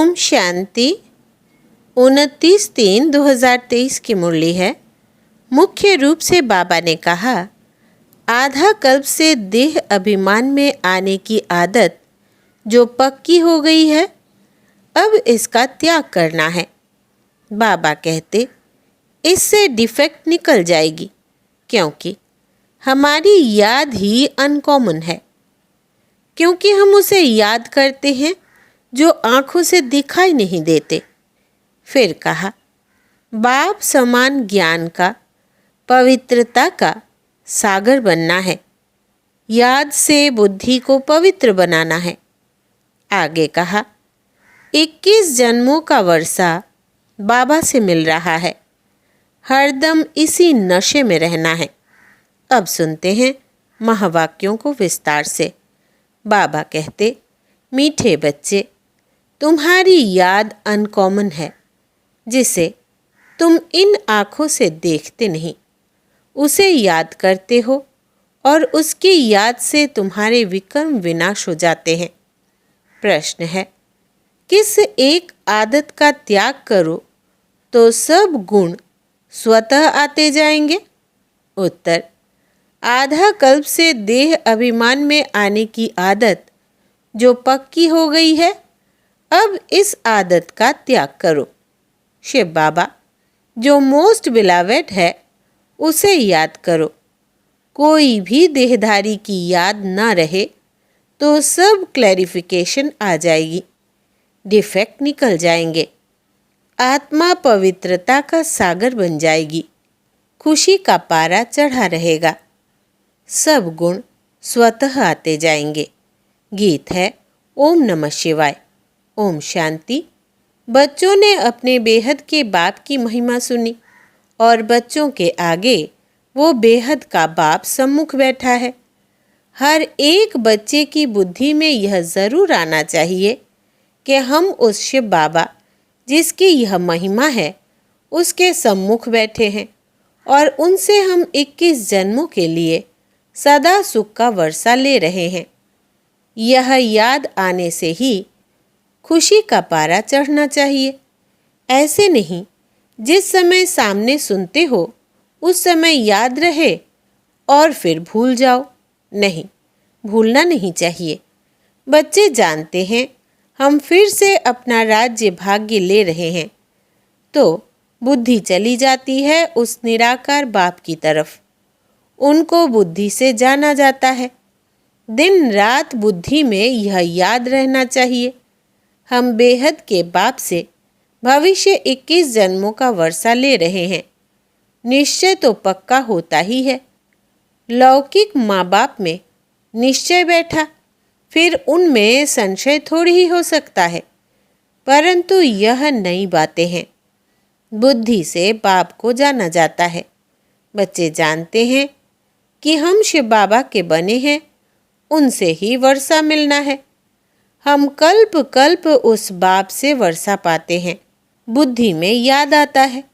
ओम शांति। 29/3/2023 की मुरली है। मुख्य रूप से बाबा ने कहा, आधा कल्प से देह अभिमान में आने की आदत जो पक्की हो गई है, अब इसका त्याग करना है। बाबा कहते, इससे डिफेक्ट निकल जाएगी, क्योंकि हमारी याद ही अनकॉमन है, क्योंकि हम उसे याद करते हैं जो आंखों से दिखाई नहीं देते। फिर कहा, बाप समान ज्ञान का, पवित्रता का सागर बनना है। याद से बुद्धि को पवित्र बनाना है। आगे कहा, 21 जन्मों का वर्षा बाबा से मिल रहा है। हरदम इसी नशे में रहना है। अब सुनते हैं महावाक्यों को विस्तार से। बाबा कहते, मीठे बच्चे, तुम्हारी याद अनकॉमन है, जिसे तुम इन आँखों से देखते नहीं, उसे याद करते हो और उसकी याद से तुम्हारे विकर्म विनाश हो जाते हैं। प्रश्न है, किस एक आदत का त्याग करो तो सब गुण स्वतः आते जाएंगे? उत्तर, आधा कल्प से देह अभिमान में आने की आदत जो पक्की हो गई है, अब इस आदत का त्याग करो। शिव बाबा जो मोस्ट बिलावेड है, उसे याद करो। कोई भी देहधारी की याद ना रहे तो सब क्लैरिफिकेशन आ जाएगी, डिफेक्ट निकल जाएंगे, आत्मा पवित्रता का सागर बन जाएगी, खुशी का पारा चढ़ा रहेगा, सब गुण स्वतः आते जाएंगे। गीत है ओम नमः शिवाय। ओम शांति। बच्चों ने अपने बेहद के बाप की महिमा सुनी और बच्चों के आगे वो बेहद का बाप सम्मुख बैठा है। हर एक बच्चे की बुद्धि में यह ज़रूर आना चाहिए कि हम उस शिव बाबा जिसकी यह महिमा है, उसके सम्मुख बैठे हैं और उनसे हम 21 जन्मों के लिए सदा सुख का वर्षा ले रहे हैं। यह याद आने से ही खुशी का पारा चढ़ना चाहिए। ऐसे नहीं जिस समय सामने सुनते हो उस समय याद रहे और फिर भूल जाओ। नहीं, भूलना नहीं चाहिए। बच्चे जानते हैं हम फिर से अपना राज्य भाग्य ले रहे हैं, तो बुद्धि चली जाती है उस निराकार बाप की तरफ। उनको बुद्धि से जाना जाता है। दिन रात बुद्धि में यह याद रहना चाहिए, हम बेहद के बाप से भविष्य 21 जन्मों का वर्षा ले रहे हैं। निश्चय तो पक्का होता ही है। लौकिक माँ बाप में निश्चय बैठा, फिर उनमें संशय थोड़ी ही हो सकता है, परंतु यह नई बातें हैं। बुद्धि से बाप को जाना जाता है। बच्चे जानते हैं कि हम शिव बाबा के बने हैं, उनसे ही वर्षा मिलना है। हम कल्प कल्प उस बाप से वर्षा पाते हैं। बुद्धि में याद आता है,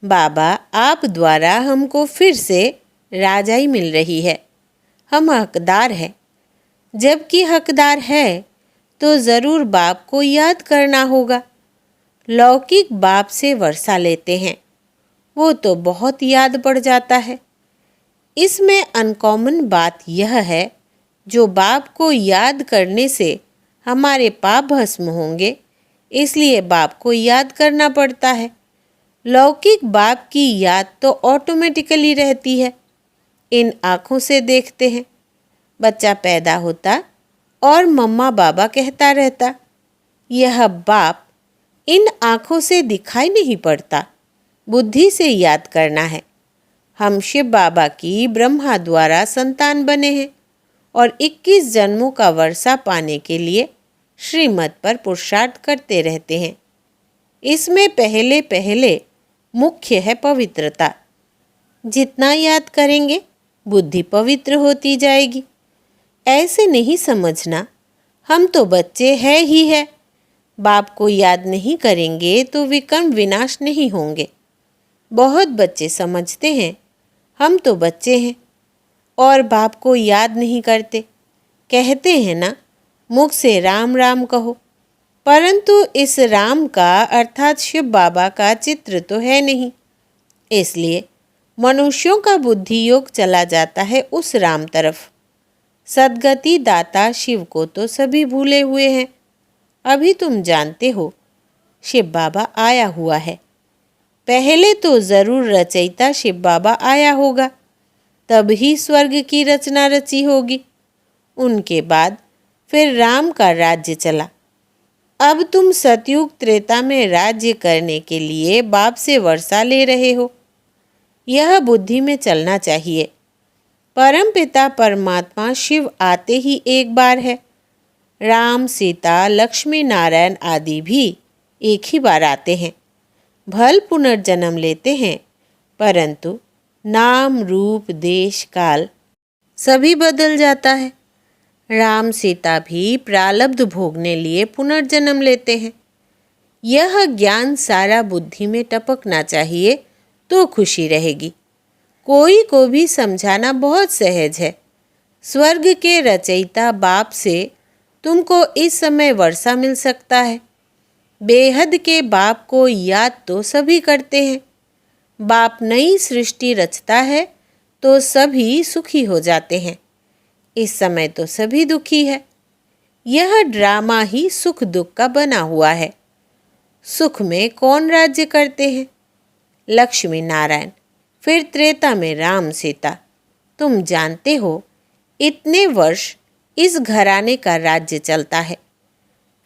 बाबा आप द्वारा हमको फिर से राजाई मिल रही है, हम हकदार हैं। जबकि हकदार है तो ज़रूर बाप को याद करना होगा। लौकिक बाप से वर्षा लेते हैं, वो तो बहुत याद पड़ जाता है। इसमें अनकॉमन बात यह है, जो बाप को याद करने से हमारे पाप भस्म होंगे, इसलिए बाप को याद करना पड़ता है। लौकिक बाप की याद तो ऑटोमेटिकली रहती है। इन आँखों से देखते हैं। बच्चा पैदा होता और मम्मा बाबा कहता रहता, यह बाप इन आँखों से दिखाई नहीं पड़ता, बुद्धि से याद करना है। हम शिव बाबा की ब्रह्मा द्वारा संतान बने हैं और 21 जन्मों का वर्षा पाने के लिए श्रीमत पर पुरुषार्थ करते रहते हैं। इसमें पहले पहले मुख्य है पवित्रता। जितना याद करेंगे बुद्धि पवित्र होती जाएगी। ऐसे नहीं समझना हम तो बच्चे हैं ही है, बाप को याद नहीं करेंगे तो विकर्म विनाश नहीं होंगे। बहुत बच्चे समझते हैं हम तो बच्चे हैं और बाप को याद नहीं करते। कहते हैं ना, मुख से राम राम कहो, परंतु इस राम का अर्थात शिव बाबा का चित्र तो है नहीं। इसलिए मनुष्यों का बुद्धि योग चला जाता है उस राम तरफ। सद्गति दाता शिव को तो सभी भूले हुए हैं। अभी तुम जानते हो शिव बाबा आया हुआ है। पहले तो ज़रूर रचयिता शिव बाबा आया होगा, तब ही स्वर्ग की रचना रची होगी। उनके बाद फिर राम का राज्य चला। अब तुम सतयुग त्रेता में राज्य करने के लिए बाप से वर्षा ले रहे हो। यह बुद्धि में चलना चाहिए। परमपिता परमात्मा शिव आते ही एक बार है। राम, सीता, लक्ष्मी नारायण आदि भी एक ही बार आते हैं। भल पुनर्जन्म लेते हैं, परंतु नाम, रूप, देश, काल सभी बदल जाता है। राम, सीता भी प्रारब्ध भोगने लिए पुनर्जन्म लेते हैं। यह ज्ञान सारा बुद्धि में टपकना चाहिए तो खुशी रहेगी। कोई को भी समझाना बहुत सहज है। स्वर्ग के रचयिता बाप से तुमको इस समय वर्षा मिल सकता है। बेहद के बाप को याद तो सभी करते हैं। बाप नई सृष्टि रचता है तो सभी सुखी हो जाते हैं। इस समय तो सभी दुखी है। यह ड्रामा ही सुख दुख का बना हुआ है। सुख में कौन राज्य करते हैं? लक्ष्मी नारायण, फिर त्रेता में राम, सीता। तुम जानते हो इतने वर्ष इस घराने का राज्य चलता है।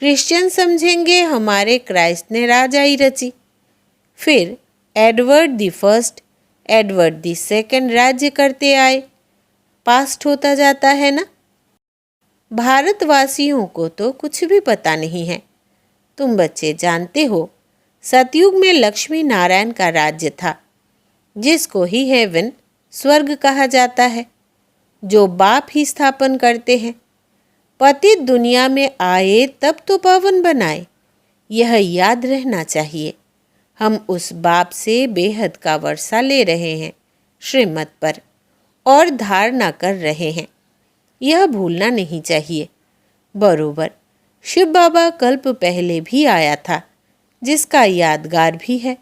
क्रिश्चियन समझेंगे हमारे क्राइस्ट ने राजाई रची। फिर Edward the first, Edward the second राज्य करते आए। पास्ट होता जाता है ना। भारतवासियों को तो कुछ भी पता नहीं है। तुम बच्चे जानते हो सतयुग में लक्ष्मी नारायण का राज्य था, जिसको ही हेवन स्वर्ग कहा जाता है, जो बाप ही स्थापन करते हैं। पतित दुनिया में आए तब तो पावन बनाए, यह याद रहना चाहिए। हम उस बाप से बेहद का वर्षा ले रहे हैं श्रीमत पर और धारणा कर रहे हैं। यह भूलना नहीं चाहिए। बरोबर शिव बाबा कल्प पहले भी आया था, जिसका यादगार भी है।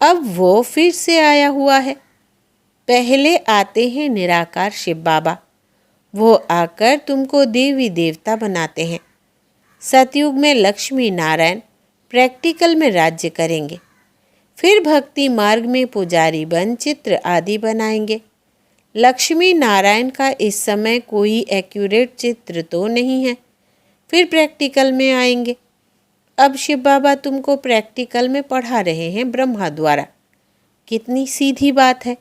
अब वो फिर से आया हुआ है। पहले आते हैं निराकार शिव बाबा। वो आकर तुमको देवी देवता बनाते हैं। सतयुग में लक्ष्मी नारायण प्रैक्टिकल में राज्य करेंगे। फिर भक्ति मार्ग में पुजारी बन चित्र आदि बनाएंगे। लक्ष्मी नारायण का इस समय कोई एक्यूरेट चित्र तो नहीं है। फिर प्रैक्टिकल में आएंगे। अब शिव बाबा तुमको प्रैक्टिकल में पढ़ा रहे हैं ब्रह्मा द्वारा। कितनी सीधी बात है।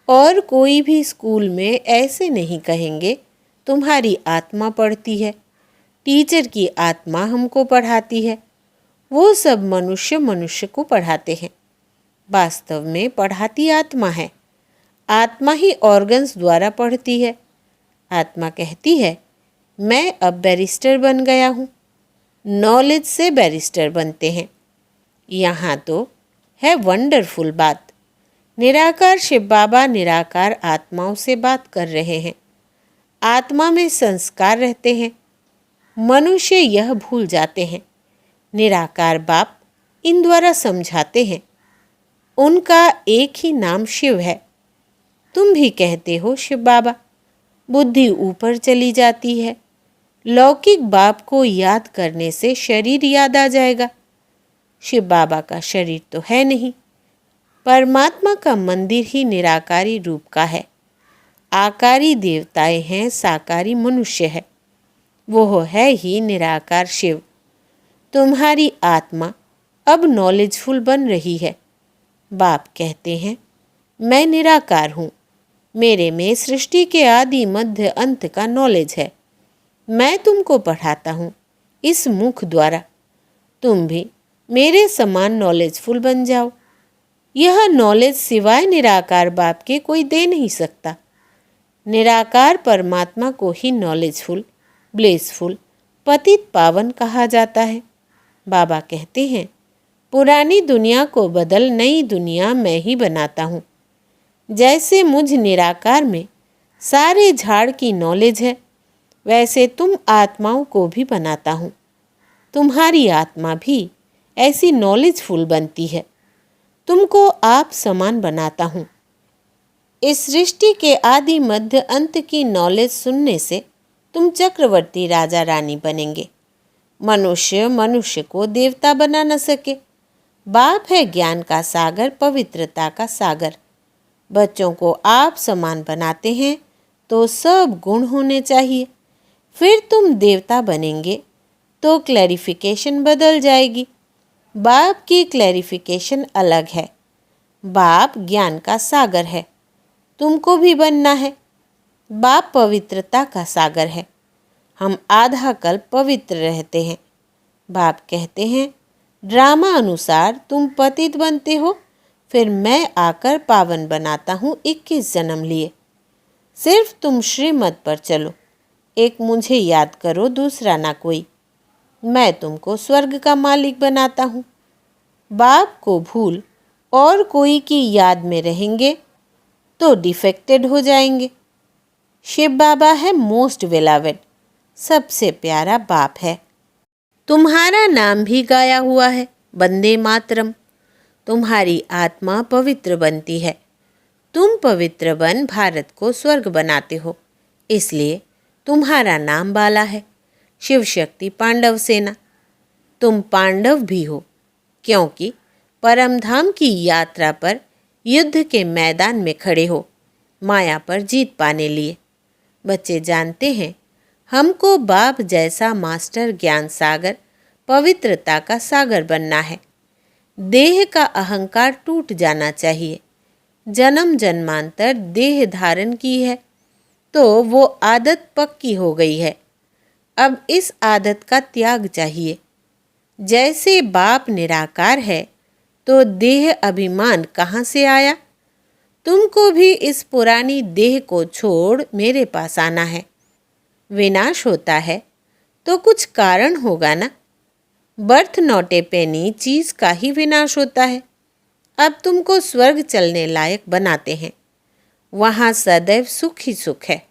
और कोई भी स्कूल में ऐसे नहीं कहेंगे तुम्हारी आत्मा पढ़ती है, टीचर की आत्मा हमको पढ़ाती है। वो सब मनुष्य मनुष्य को पढ़ाते हैं। वास्तव में पढ़ाती आत्मा है। आत्मा ही ऑर्गन्स द्वारा पढ़ती है। आत्मा कहती है मैं अब बैरिस्टर बन गया हूँ। नॉलेज से बैरिस्टर बनते हैं। यहाँ तो है वंडरफुल बात। निराकार शिव बाबा निराकार आत्माओं से बात कर रहे हैं। आत्मा में संस्कार रहते हैं। मनुष्य यह भूल जाते हैं। निराकार बाप इन द्वारा समझाते हैं। उनका एक ही नाम शिव है। तुम भी कहते हो शिव बाबा। बुद्धि ऊपर चली जाती है। लौकिक बाप को याद करने से शरीर याद आ जाएगा। शिव बाबा का शरीर तो है नहीं। परमात्मा का मंदिर ही निराकारी रूप का है। आकारी देवताएं हैं, साकारी मनुष्य है। वो है ही निराकार शिव। तुम्हारी आत्मा अब नॉलेजफुल बन रही है। बाप कहते हैं मैं निराकार हूँ। मेरे में सृष्टि के आदि मध्य अंत का नॉलेज है। मैं तुमको पढ़ाता हूँ इस मुख द्वारा। तुम भी मेरे समान नॉलेजफुल बन जाओ। यह नॉलेज सिवाय निराकार बाप के कोई दे नहीं सकता। निराकार परमात्मा को ही नॉलेजफुल, ब्लेसफुल, पतित पावन कहा जाता है। बाबा कहते हैं पुरानी दुनिया को बदल नई दुनिया मैं ही बनाता हूँ। जैसे मुझ निराकार में सारे झाड़ की नॉलेज है, वैसे तुम आत्माओं को भी बनाता हूँ। तुम्हारी आत्मा भी ऐसी नॉलेजफुल बनती है। तुमको आप समान बनाता हूँ। इस सृष्टि के आदि मध्य अंत की नॉलेज सुनने से तुम चक्रवर्ती राजा रानी बनेंगे। मनुष्य मनुष्य को देवता बना न सके। बाप है ज्ञान का सागर, पवित्रता का सागर। बच्चों को आप समान बनाते हैं तो सब गुण होने चाहिए। फिर तुम देवता बनेंगे तो क्लैरिफिकेशन बदल जाएगी। बाप की क्लैरिफिकेशन अलग है। बाप ज्ञान का सागर है, तुमको भी बनना है। बाप पवित्रता का सागर है, हम आधा कल्प पवित्र रहते हैं। बाप कहते हैं ड्रामा अनुसार तुम पतित बनते हो, फिर मैं आकर पावन बनाता हूँ 21 जन्म लिए। सिर्फ तुम श्रीमत पर चलो, एक मुझे याद करो, दूसरा ना कोई। मैं तुमको स्वर्ग का मालिक बनाता हूँ। बाप को भूल और कोई की याद में रहेंगे तो डिफेक्टेड हो जाएंगे। शिव बाबा है मोस्ट बेलावेड, सबसे प्यारा बाप है। तुम्हारा नाम भी गाया हुआ है, वंदे मातरम। तुम्हारी आत्मा पवित्र बनती है। तुम पवित्र बन भारत को स्वर्ग बनाते हो, इसलिए तुम्हारा नाम बाला है, शिव शक्ति पांडव सेना। तुम पांडव भी हो क्योंकि परमधाम की यात्रा पर युद्ध के मैदान में खड़े हो, माया पर जीत पाने लिए। बच्चे जानते हैं हमको बाप जैसा मास्टर ज्ञान सागर, पवित्रता का सागर बनना है। देह का अहंकार टूट जाना चाहिए। जन्म जन्मांतर देह धारण की है तो वो आदत पक्की हो गई है। अब इस आदत का त्याग चाहिए। जैसे बाप निराकार है तो देह अभिमान कहाँ से आया? तुमको भी इस पुरानी देह को छोड़ मेरे पास आना है। विनाश होता है तो कुछ कारण होगा ना। बर्थ नॉट ए पेनी चीज़ का ही विनाश होता है। अब तुमको स्वर्ग चलने लायक बनाते हैं। वहाँ सदैव सुख ही सुख है।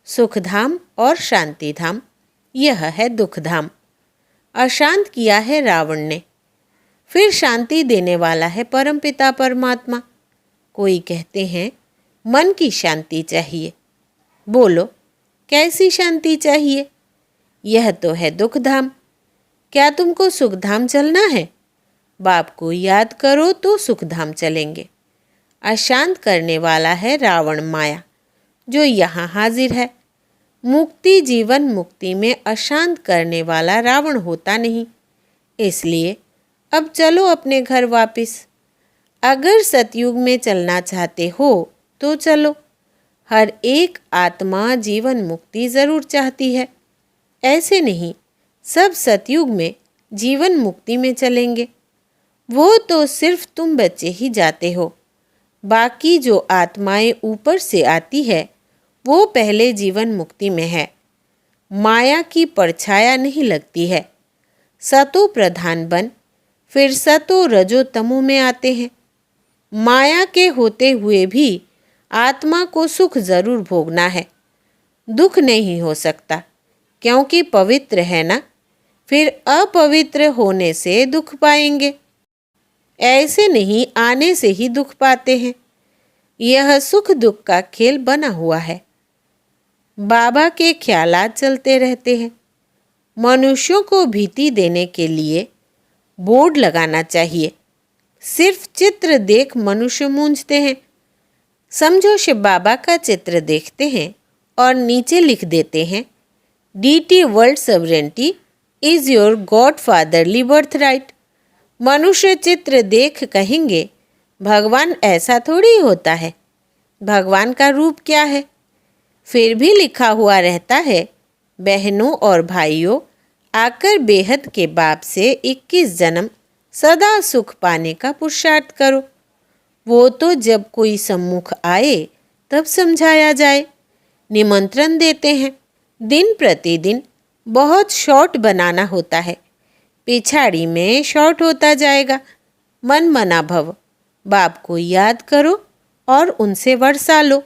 सुखधाम और शांतिधाम, यह है दुखधाम। अशांत किया है रावण ने, फिर शांति देने वाला है परमपिता परमात्मा। कोई कहते हैं मन की शांति चाहिए। बोलो कैसी शांति चाहिए? यह तो है दुखधाम। क्या तुमको सुखधाम चलना है? बाप को याद करो तो सुखधाम चलेंगे। अशांत करने वाला है रावण माया, जो यहाँ हाजिर है। मुक्ति जीवन मुक्ति में अशांत करने वाला रावण होता नहीं। इसलिए अब चलो अपने घर वापिस। अगर सतयुग में चलना चाहते हो तो चलो। हर एक आत्मा जीवन मुक्ति ज़रूर चाहती है। ऐसे नहीं सब सतयुग में जीवन मुक्ति में चलेंगे। वो तो सिर्फ तुम बच्चे ही जाते हो। बाकी जो आत्माएं ऊपर से आती है वो पहले जीवन मुक्ति में है। माया की परछाया नहीं लगती है। सतो प्रधान बन फिर सतो रजो तमो में आते हैं। माया के होते हुए भी आत्मा को सुख जरूर भोगना है। दुख नहीं हो सकता क्योंकि पवित्र है ना। फिर अपवित्र होने से दुख पाएंगे। ऐसे नहीं आने से ही दुख पाते हैं। यह सुख दुख का खेल बना हुआ है। बाबा के ख्यालात चलते रहते हैं। मनुष्यों को भीति देने के लिए बोर्ड लगाना चाहिए। सिर्फ चित्र देख मनुष्य मूंझते हैं। समझो शिव बाबा का चित्र देखते हैं और नीचे लिख देते हैं डीटी world sovereignty is your god fatherly birthright. मनुष्य चित्र देख कहेंगे भगवान ऐसा थोड़ी होता है। भगवान का रूप क्या है? फिर भी लिखा हुआ रहता है बहनों और भाइयों, आकर बेहद के बाप से 21 जन्म सदा सुख पाने का पुरुषार्थ करो। वो तो जब कोई सम्मुख आए तब समझाया जाए। निमंत्रण देते हैं। दिन प्रतिदिन बहुत शॉर्ट बनाना होता है। पिछाड़ी में शॉर्ट होता जाएगा। मन मना भव। बाप को याद करो और उनसे वर्षा लो।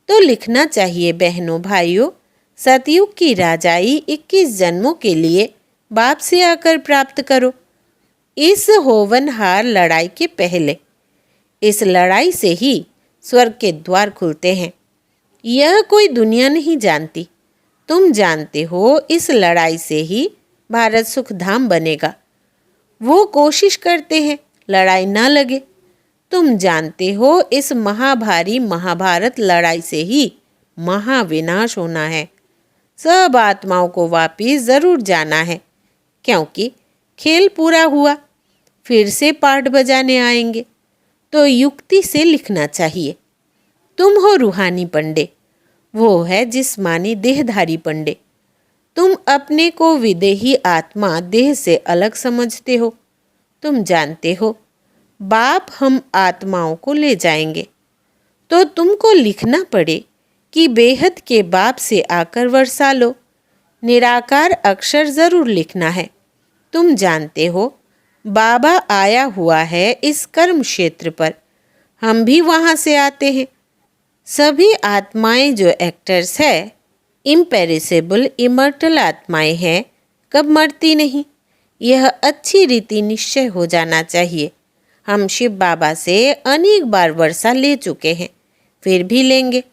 तो लिखना चाहिए बहनों भाइयों, सतयुग की राजाई 21 जन्मों के लिए बाप से आकर प्राप्त करो, इस होवनहार लड़ाई के पहले। इस लड़ाई से ही स्वर्ग के द्वार खुलते हैं। यह कोई दुनिया नहीं जानती, तुम जानते हो। इस लड़ाई से ही भारत सुख धाम बनेगा। वो कोशिश करते हैं लड़ाई ना लगे। तुम जानते हो इस महाभारी महाभारत लड़ाई से ही महाविनाश होना है। सब आत्माओं को वापिस ज़रूर जाना है, क्योंकि खेल पूरा हुआ। फिर से पाठ बजाने आएंगे, तो युक्ति से लिखना चाहिए। तुम हो रूहानी पंडे, वो है जिस्मानी देहधारी पंडे। तुम अपने को विदेही आत्मा देह से अलग समझते हो। तुम जानते हो बाप हम आत्माओं को ले जाएंगे, तो तुमको लिखना पड़े कि बेहद के बाप से आकर वर्षा लो। निराकार अक्षर ज़रूर लिखना है। तुम जानते हो बाबा आया हुआ है इस कर्म क्षेत्र पर। हम भी वहाँ से आते हैं। सभी आत्माएं जो एक्टर्स है, इम्पेरिसेबल इमर्टल आत्माएं हैं, कब मरती नहीं। यह अच्छी रीति निश्चय हो जाना चाहिए। हम शिव बाबा से अनेक बार वर्षा ले चुके हैं, फिर भी लेंगे।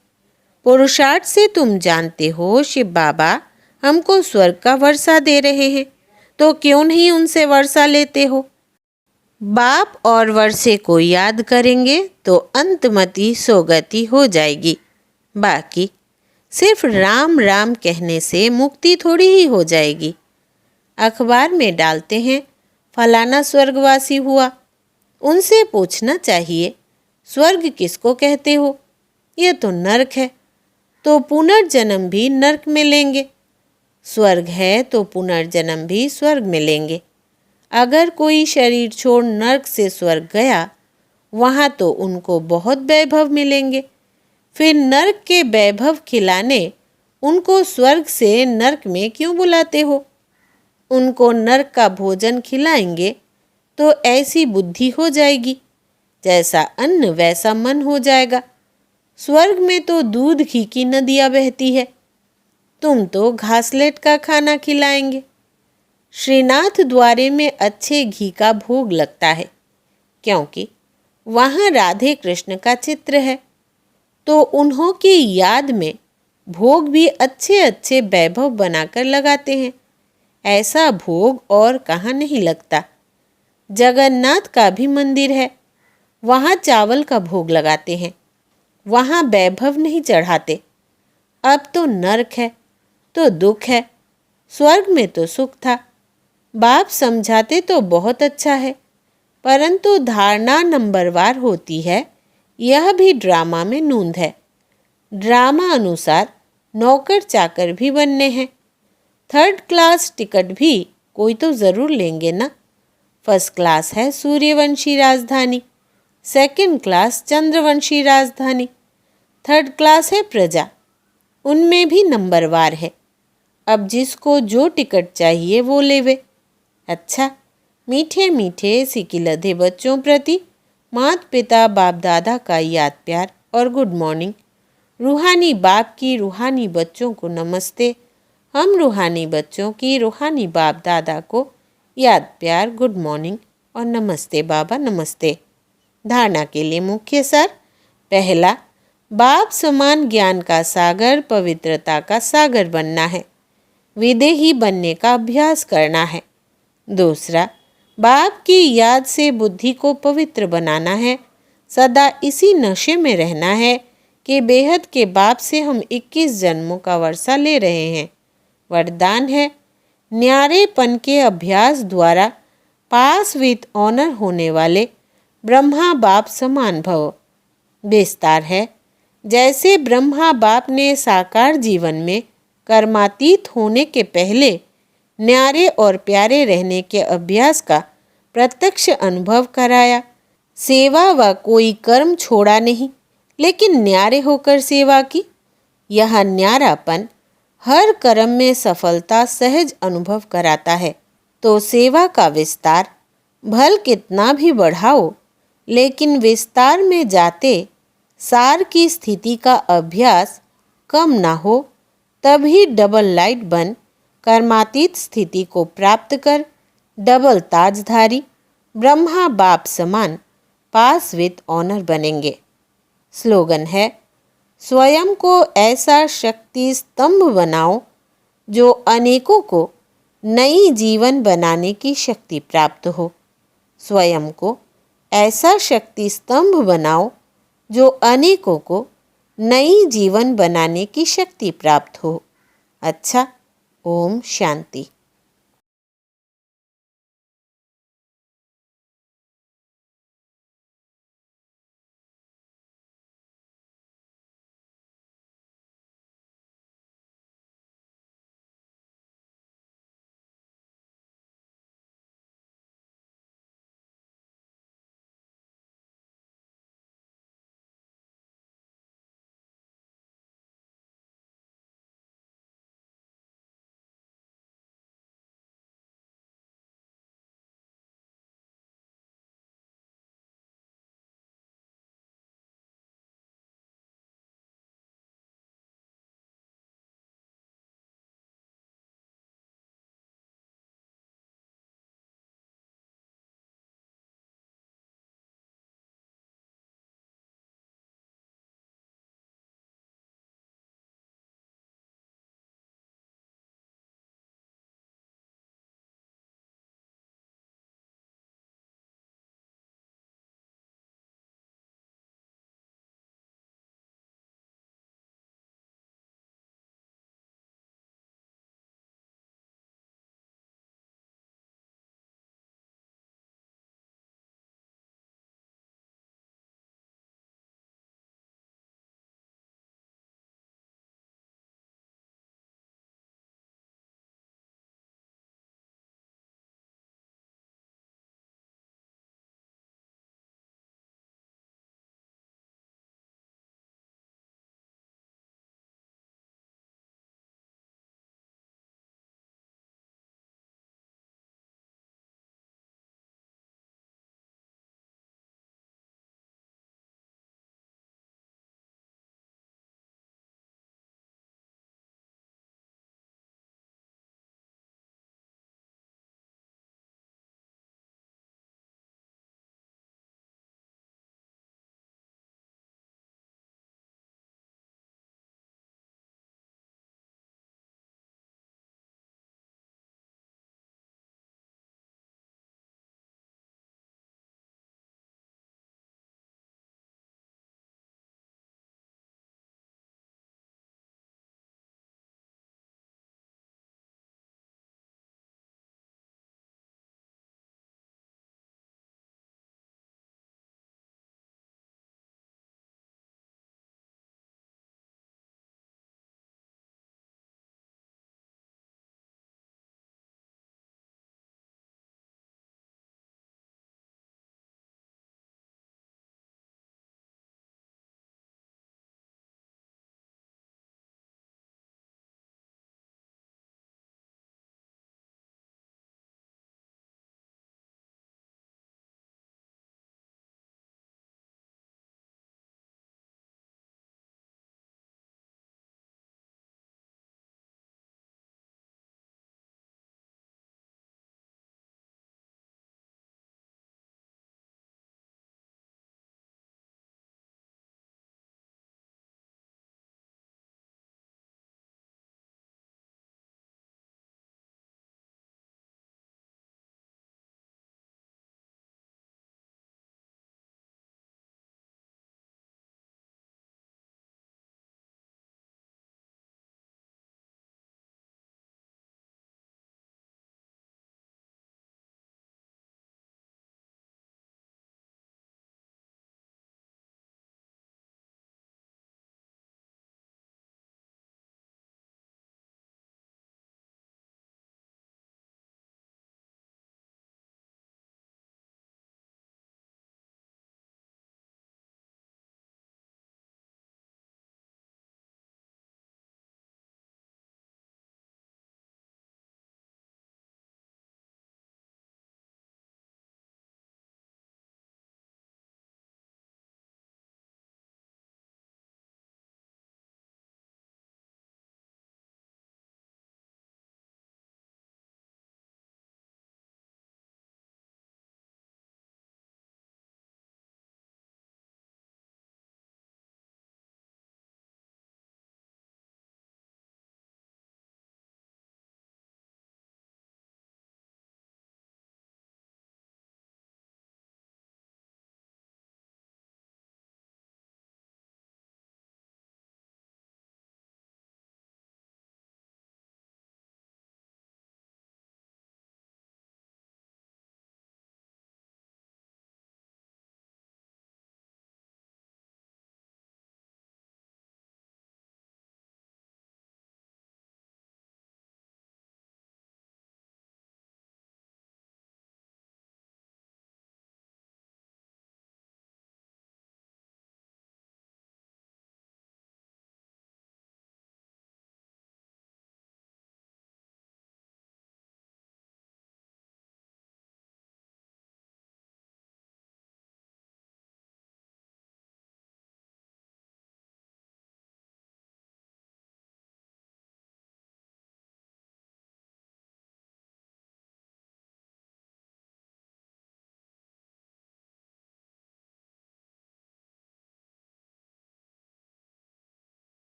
पुरुषार्थ से तुम जानते हो शिव बाबा हमको स्वर्ग का वर्षा दे रहे हैं, तो क्यों नहीं उनसे वर्षा लेते हो। बाप और वर्षे को याद करेंगे तो अंतमति सोगति हो जाएगी। बाकी सिर्फ राम राम कहने से मुक्ति थोड़ी ही हो जाएगी। अखबार में डालते हैं फलाना स्वर्गवासी हुआ। उनसे पूछना चाहिए स्वर्ग किसको कहते हो। यह तो नरक है, तो पुनर्जन्म भी नरक में लेंगे। स्वर्ग है तो पुनर्जन्म भी स्वर्ग में लेंगे। अगर कोई शरीर छोड़ नरक से स्वर्ग गया, वहाँ तो उनको बहुत वैभव मिलेंगे। फिर नरक के वैभव खिलाने उनको स्वर्ग से नरक में क्यों बुलाते हो। उनको नरक का भोजन खिलाएंगे तो ऐसी बुद्धि हो जाएगी, जैसा अन्न वैसा मन हो जाएगा। स्वर्ग में तो दूध घी की नदियाँ बहती है, तुम तो घासलेट का खाना खिलाएंगे। श्रीनाथ द्वारे में अच्छे घी का भोग लगता है, क्योंकि वहाँ राधे कृष्ण का चित्र है, तो उन्हों की याद में भोग भी अच्छे अच्छे वैभव बनाकर लगाते हैं। ऐसा भोग और कहाँ नहीं लगता। जगन्नाथ का भी मंदिर है, वहाँ चावल का भोग लगाते हैं, वहाँ वैभव नहीं चढ़ाते। अब तो नरक है तो दुख है, स्वर्ग में तो सुख था। बाप समझाते तो बहुत अच्छा है, परंतु धारणा नंबरवार होती है। यह भी ड्रामा में नूंद है। ड्रामा अनुसार नौकर चाकर भी बनने हैं। 3rd क्लास टिकट भी कोई तो ज़रूर लेंगे ना। फर्स्ट क्लास है सूर्यवंशी राजधानी, 2nd क्लास चंद्रवंशी राजधानी, 3rd क्लास है प्रजा। उनमें भी नंबरवार है। अब जिसको जो टिकट चाहिए वो लेवे। अच्छा, मीठे मीठे सिकिलधे बच्चों प्रति माता पिता बाप दादा का याद प्यार और गुड मॉर्निंग। रूहानी बाप की रूहानी बच्चों को नमस्ते। हम रूहानी बच्चों की रूहानी बाप दादा को याद प्यार, गुड मॉर्निंग और नमस्ते बाबा नमस्ते। धारणा के लिए मुख्य सार। पहला, बाप समान ज्ञान का सागर, पवित्रता का सागर बनना है। विदेही बनने का अभ्यास करना है। दूसरा, बाप की याद से बुद्धि को पवित्र बनाना है। सदा इसी नशे में रहना है कि बेहद के बाप से हम 21 जन्मों का वर्षा ले रहे हैं। वरदान है, न्यारेपन के अभ्यास द्वारा पास विद ऑनर होने वाले ब्रह्मा बाप समान भव। विस्तार है, जैसे ब्रह्मा बाप ने साकार जीवन में कर्मातीत होने के पहले न्यारे और प्यारे रहने के अभ्यास का प्रत्यक्ष अनुभव कराया। सेवा व कोई कर्म छोड़ा नहीं, लेकिन न्यारे होकर सेवा की। यह न्यारापन हर कर्म में सफलता सहज अनुभव कराता है। तो सेवा का विस्तार भल कितना भी बढ़ाओ, लेकिन विस्तार में जाते सार की स्थिति का अभ्यास कम ना हो, तभी डबल लाइट बन कर्मातीत स्थिति को प्राप्त कर डबल ताजधारी ब्रह्मा बाप समान पास विद ऑनर बनेंगे। स्लोगन है, स्वयं को ऐसा शक्ति स्तंभ बनाओ जो अनेकों को नई जीवन बनाने की शक्ति प्राप्त हो। स्वयं को ऐसा शक्ति स्तंभ बनाओ जो अनेकों को नई जीवन बनाने की शक्ति प्राप्त हो। अच्छा, ओम शांति।